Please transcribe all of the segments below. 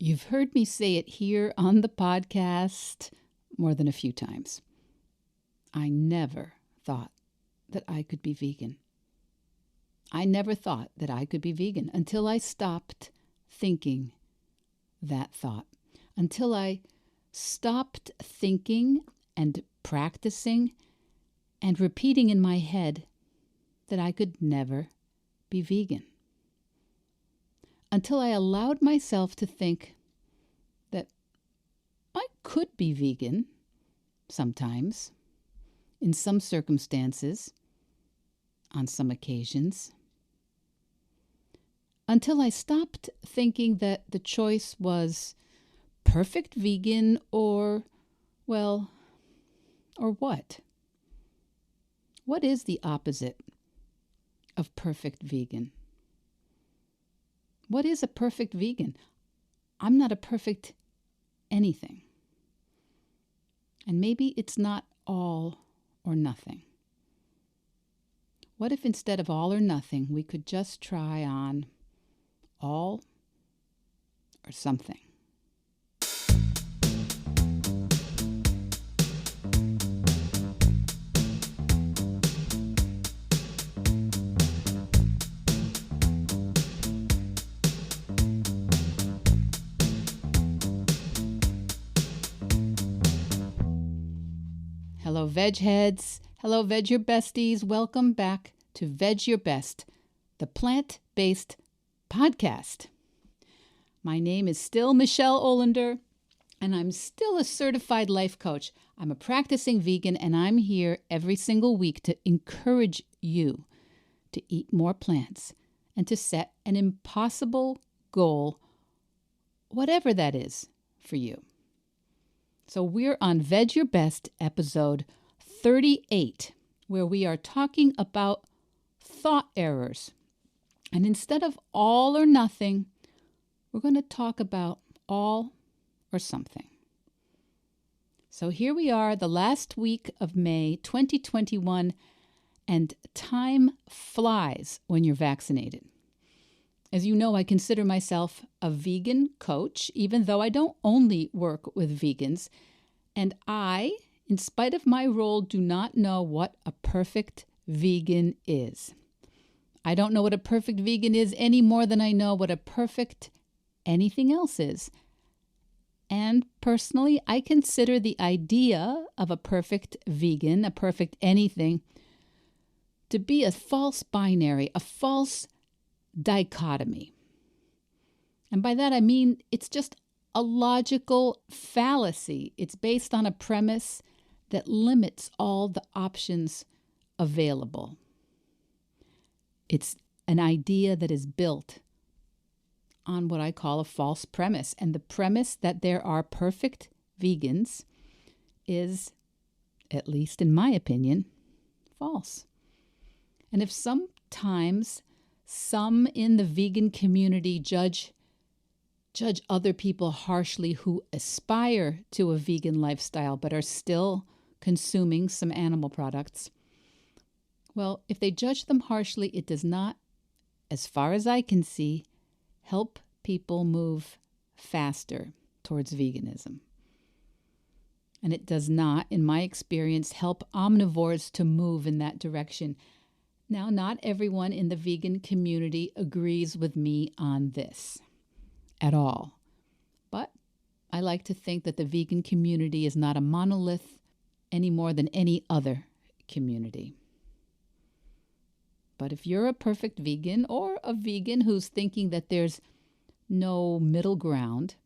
You've heard me say it here on the podcast more than a few times. I never thought that I could be vegan. I never thought that I could be vegan until I stopped thinking that thought. Until I stopped thinking and practicing and repeating in my head that I could never be vegan. Until I allowed myself to think that I could be vegan sometimes, in some circumstances, on some occasions. Until I stopped thinking that the choice was perfect vegan or what? What is the opposite of perfect vegan? What is a perfect vegan? I'm not a perfect anything. And maybe it's not all or nothing. What if instead of all or nothing, we could just try on all or something? Hello, Vedge Heads. Hello, Veg Your Besties. Welcome back to Veg Your Best, the plant-based podcast. My name is still Michele Olander, and I'm still a certified life coach. I'm a practicing vegan, and I'm here every single week to encourage you to eat more plants and to set an impossible goal, whatever that is for you. So we're on Veg Your Best, episode 38, where we are talking about thought errors. And instead of all or nothing, we're going to talk about all or something. So here we are, the last week of May 2021, and time flies when you're vaccinated. As you know, I consider myself a vegan coach, even though I don't only work with vegans. And I, in spite of my role, do not know what a perfect vegan is. I don't know what a perfect vegan is any more than I know what a perfect anything else is. And personally, I consider the idea of a perfect vegan, a perfect anything, to be a false binary, a false dichotomy. And by that I mean it's just a logical fallacy. It's based on a premise that limits all the options available. It's an idea that is built on what I call a false premise. And the premise that there are perfect vegans is, at least in my opinion, false. And if sometimes some in the vegan community judge other people harshly who aspire to a vegan lifestyle but are still consuming some animal products, well, if they judge them harshly, it does not, as far as I can see, help people move faster towards veganism. And it does not, in my experience, help omnivores to move in that direction. Now, not everyone in the vegan community agrees with me on this at all. But I like to think that the vegan community is not a monolith any more than any other community. But if you're a perfect vegan or a vegan who's thinking that there's no middle ground,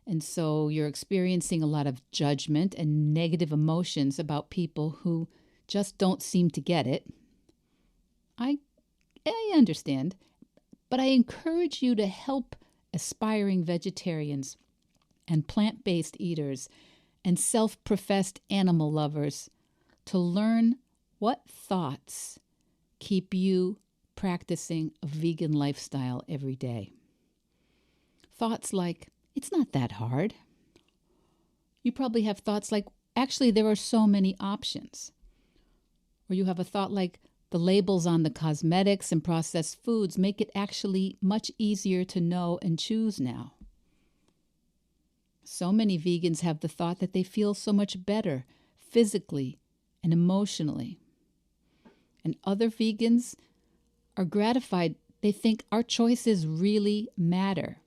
and so you're experiencing a lot of judgment and negative emotions about people who just don't seem to get it, I understand, but I encourage you to help aspiring vegetarians and plant-based eaters and self-professed animal lovers to learn what thoughts keep you practicing a vegan lifestyle every day. Thoughts like, it's not that hard. You probably have thoughts like, actually, there are so many options. Or you have a thought like, the labels on the cosmetics and processed foods make it actually much easier to know and choose now. So many vegans have the thought that they feel so much better physically and emotionally. And other vegans are gratified. They think our choices really matter.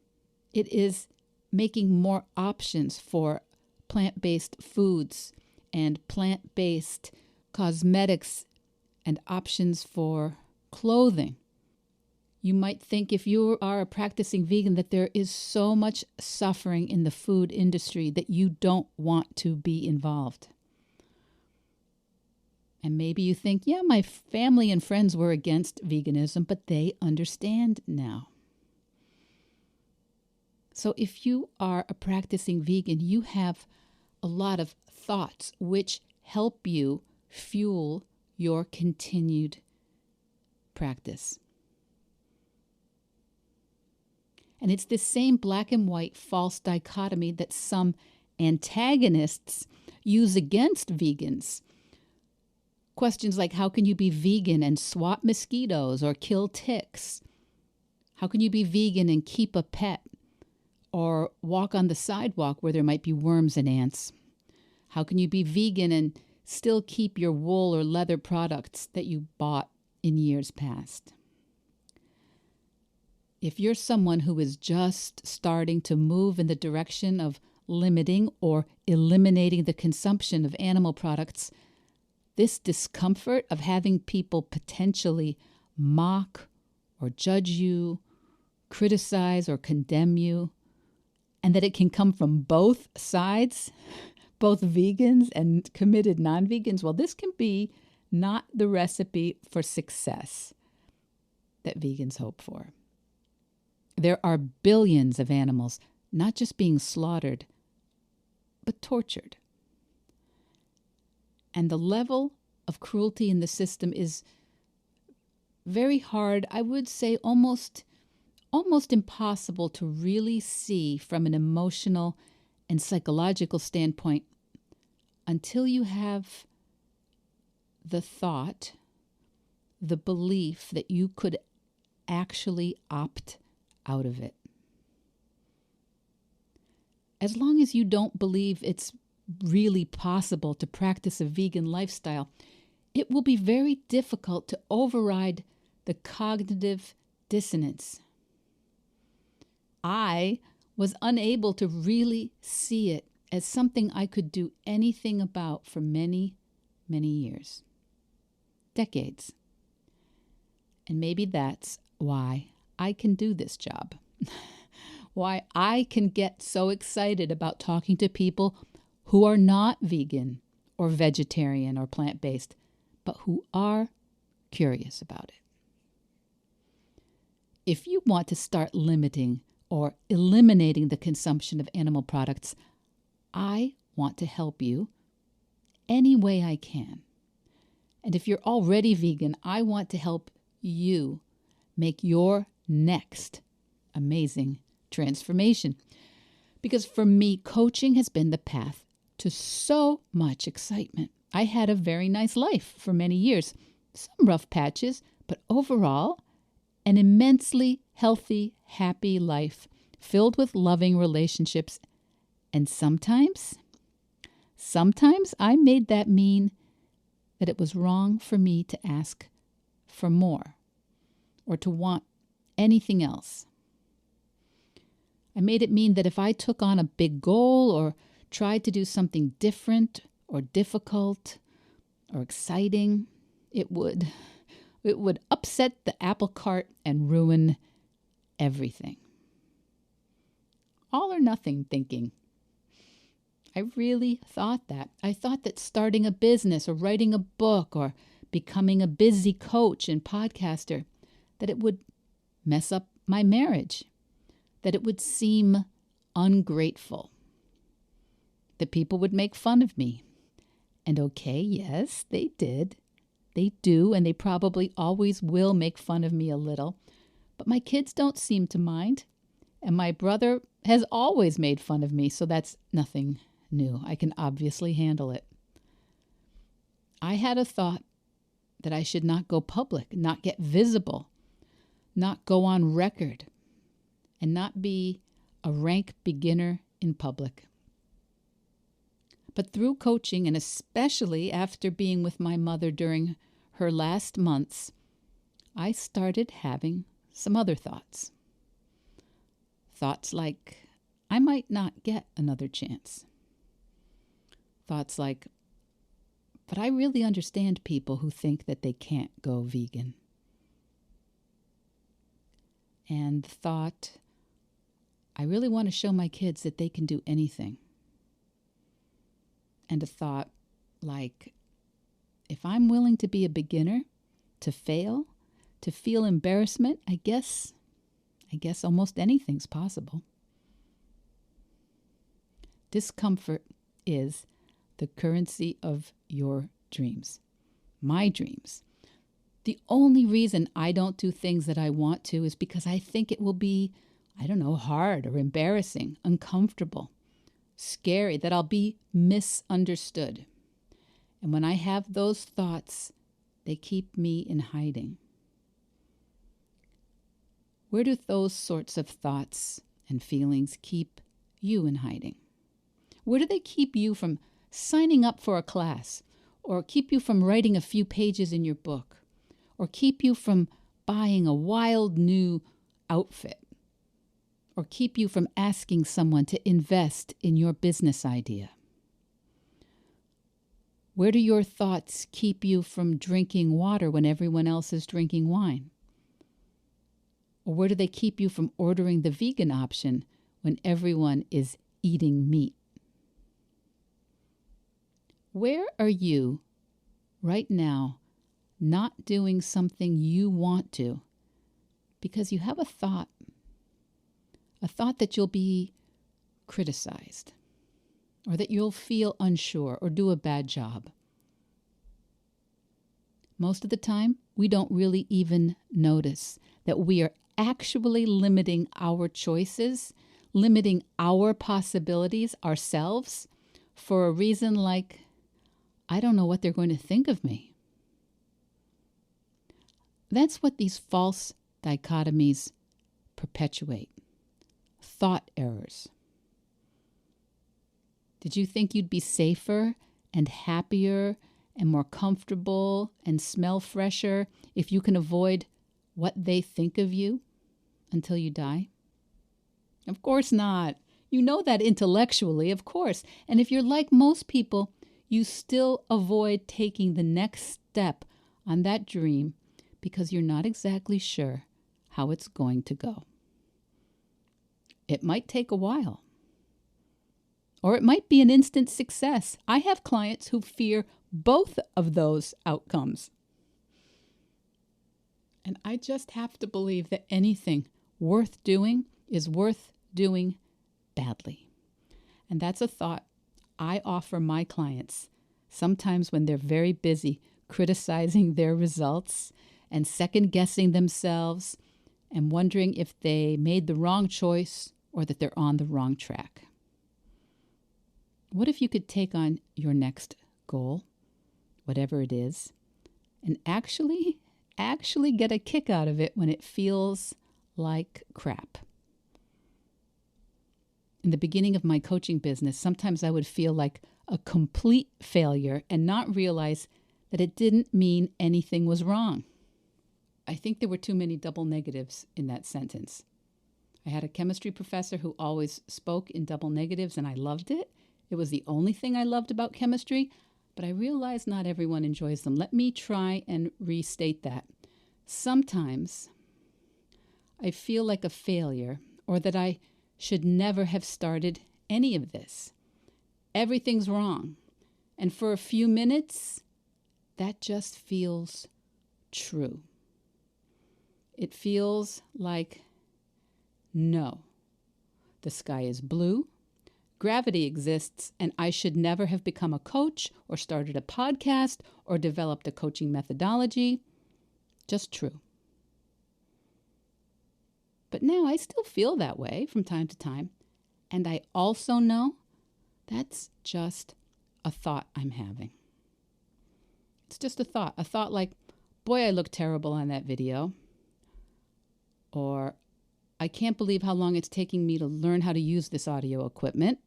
It is making more options for plant-based foods and plant-based cosmetics and options for clothing. You might think if you are a practicing vegan that there is so much suffering in the food industry that you don't want to be involved. And maybe you think, yeah, my family and friends were against veganism, but they understand now. So if you are a practicing vegan, you have a lot of thoughts which help you fuel your continued practice. And it's this same black and white false dichotomy that some antagonists use against vegans. Questions like, how can you be vegan and swat mosquitoes or kill ticks? How can you be vegan and keep a pet or walk on the sidewalk where there might be worms and ants? How can you be vegan and still keep your wool or leather products that you bought in years past? If you're someone who is just starting to move in the direction of limiting or eliminating the consumption of animal products, this discomfort of having people potentially mock or judge you, criticize or condemn you, and that it can come from both sides, both vegans and committed non-vegans, well, this can be not the recipe for success that vegans hope for. There are billions of animals not just being slaughtered, but tortured. And the level of cruelty in the system is very hard, I would say almost impossible to really see from an emotional and psychological standpoint until you have the thought, the belief that you could actually opt out of it. As long as you don't believe it's really possible to practice a vegan lifestyle, it will be very difficult to override the cognitive dissonance. I was unable to really see it as something I could do anything about for many, many years. Decades. And maybe that's why I can do this job. Why I can get so excited about talking to people who are not vegan or vegetarian or plant-based, but who are curious about it. If you want to start limiting or eliminating the consumption of animal products, I want to help you any way I can. And if you're already vegan, I want to help you make your next amazing transformation. Because for me, coaching has been the path to so much excitement. I had a very nice life for many years, some rough patches, but overall, an immensely healthy, happy life filled with loving relationships. And sometimes I made that mean that it was wrong for me to ask for more or to want anything else. I made it mean that if I took on a big goal or tried to do something different or difficult or exciting, it would upset the apple cart and ruin everything. All or nothing thinking. I really thought that. I thought that starting a business or writing a book or becoming a busy coach and podcaster, that it would mess up my marriage, that it would seem ungrateful, that people would make fun of me. And okay, yes, they did. They do, and they probably always will make fun of me a little. But my kids don't seem to mind. And my brother has always made fun of me, so that's nothing new. I can obviously handle it. I had a thought that I should not go public, not get visible, not go on record, and not be a rank beginner in public. But through coaching, and especially after being with my mother during her last months, I started having some other thoughts. Thoughts like, I might not get another chance. Thoughts like, but I really understand people who think that they can't go vegan. And the thought, I really want to show my kids that they can do anything. And a thought like, if I'm willing to be a beginner, to fail, to feel embarrassment, I guess almost anything's possible. Discomfort is the currency of your dreams. My dreams. The only reason I don't do things that I want to is because I think it will be, hard or embarrassing, uncomfortable, scary, that I'll be misunderstood. And when I have those thoughts, they keep me in hiding. Where do those sorts of thoughts and feelings keep you in hiding? Where do they keep you from signing up for a class, or keep you from writing a few pages in your book, or keep you from buying a wild new outfit, or keep you from asking someone to invest in your business idea? Where do your thoughts keep you from drinking water when everyone else is drinking wine? Or where do they keep you from ordering the vegan option when everyone is eating meat? Where are you right now not doing something you want to because you have a thought that you'll be criticized, or that you'll feel unsure or do a bad job? Most of the time, we don't really even notice that we are actually limiting our choices, limiting our possibilities ourselves for a reason like, I don't know what they're going to think of me. That's what these false dichotomies perpetuate. Thought errors. Did you think you'd be safer and happier and more comfortable and smell fresher if you can avoid what they think of you until you die? Of course not. You know that intellectually, of course. And if you're like most people, you still avoid taking the next step on that dream because you're not exactly sure how it's going to go. It might take a while. Or it might be an instant success. I have clients who fear both of those outcomes. And I just have to believe that anything worth doing is worth doing badly. And that's a thought I offer my clients sometimes when they're very busy criticizing their results and second-guessing themselves and wondering if they made the wrong choice or that they're on the wrong track. What if you could take on your next goal, whatever it is, and actually get a kick out of it when it feels like crap? In the beginning of my coaching business, sometimes I would feel like a complete failure and not realize that it didn't mean anything was wrong. I think there were too many double negatives in that sentence. I had a chemistry professor who always spoke in double negatives, and I loved it. It was the only thing I loved about chemistry, but I realized not everyone enjoys them. Let me try and restate that. Sometimes I feel like a failure, or that I should never have started any of this. Everything's wrong. And for a few minutes, that just feels true. It feels like, no, the sky is blue, gravity exists, and I should never have become a coach or started a podcast or developed a coaching methodology. Just true. But now I still feel that way from time to time. And I also know that's just a thought I'm having. It's just a thought like, boy, I look terrible on that video. Or, I can't believe how long it's taking me to learn how to use this audio equipment.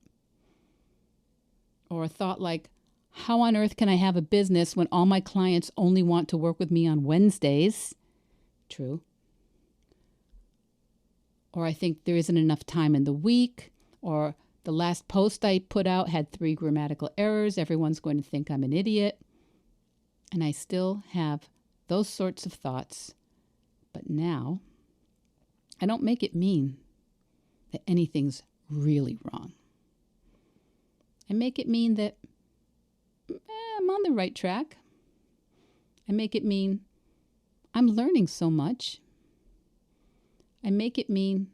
Or a thought like, how on earth can I have a business when all my clients only want to work with me on Wednesdays? True. Or I think there isn't enough time in the week. Or the last post I put out had 3 grammatical errors. Everyone's going to think I'm an idiot. And I still have those sorts of thoughts. But now, I don't make it mean that anything's really wrong. I make it mean that I'm on the right track. I make it mean I'm learning so much. I make it mean,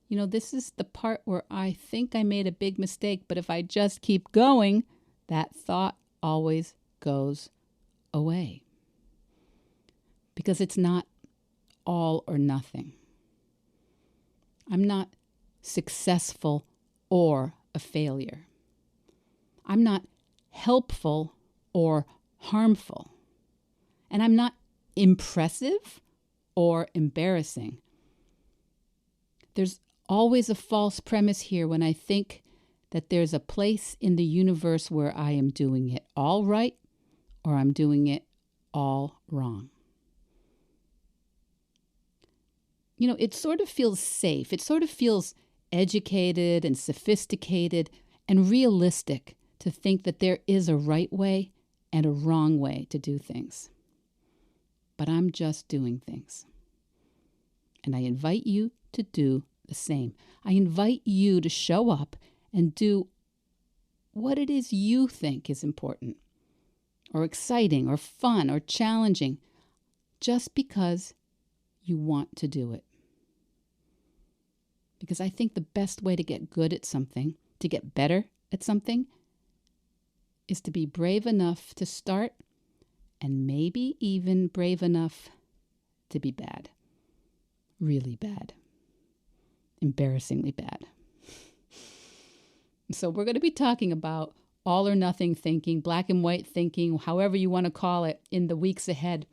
this is the part where I think I made a big mistake, but if I just keep going, that thought always goes away. Because it's not all or nothing. I'm not successful or a failure. I'm not helpful or harmful. And I'm not impressive or embarrassing. There's always a false premise here when I think that there's a place in the universe where I am doing it all right or I'm doing it all wrong. It sort of feels safe. It sort of feels educated and sophisticated and realistic to think that there is a right way and a wrong way to do things. But I'm just doing things. And I invite you to do the same. I invite you to show up and do what it is you think is important or exciting or fun or challenging just because you want to do it. Because I think the best way to get good at something, to get better at something, is to be brave enough to start and maybe even brave enough to be bad. Really bad. Embarrassingly bad. So we're going to be talking about all or nothing thinking, black and white thinking, however you want to call it, in the weeks ahead.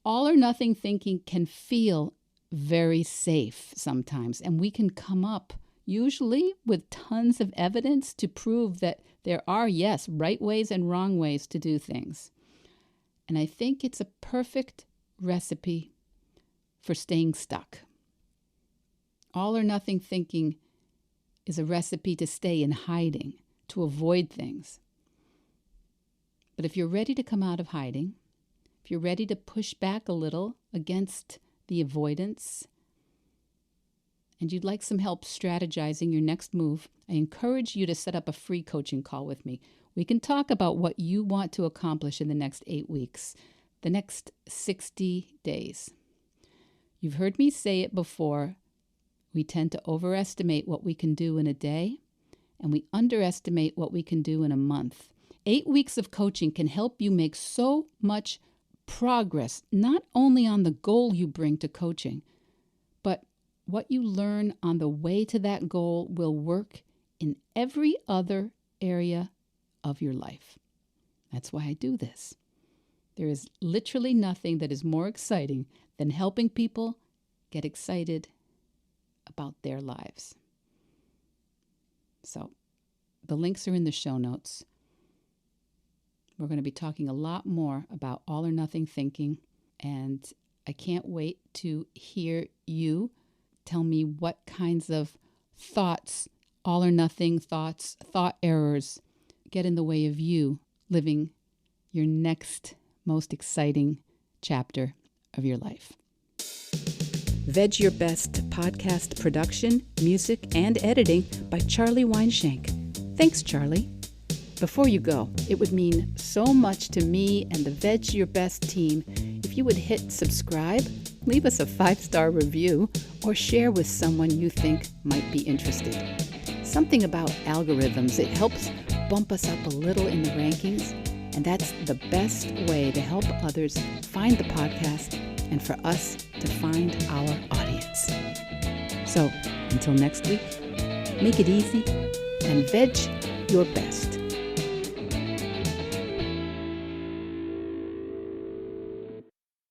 All or nothing thinking can feel very safe sometimes, and we can come up usually with tons of evidence to prove that there are, yes, right ways and wrong ways to do things. And I think it's a perfect recipe for staying stuck. All or nothing thinking is a recipe to stay in hiding, to avoid things. But if you're ready to come out of hiding, if you're ready to push back a little against the avoidance, and you'd like some help strategizing your next move, I encourage you to set up a free coaching call with me. We can talk about what you want to accomplish in the next 8 weeks, the next 60 days. You've heard me say it before. We tend to overestimate what we can do in a day, and we underestimate what we can do in a month. 8 weeks of coaching can help you make so much progress, not only on the goal you bring to coaching, but what you learn on the way to that goal will work in every other area of your life. That's why I do this. There is literally nothing that is more exciting than helping people get excited about their lives. So, the links are in the show notes. We're going to be talking a lot more about all or nothing thinking, and I can't wait to hear you tell me what kinds of thoughts, all or nothing thoughts, thought errors get in the way of you living your next most exciting chapter of your life. Vedge Your Best podcast production, music, and editing by Charlie Weinshank. Thanks, Charlie. Before you go, it would mean so much to me and the Vedge Your Best team if you would hit subscribe, leave us a 5-star review, or share with someone you think might be interested. Something about algorithms, it helps bump us up a little in the rankings, and that's the best way to help others find the podcast and for us to find our audience. So, until next week, make it easy and veg your best.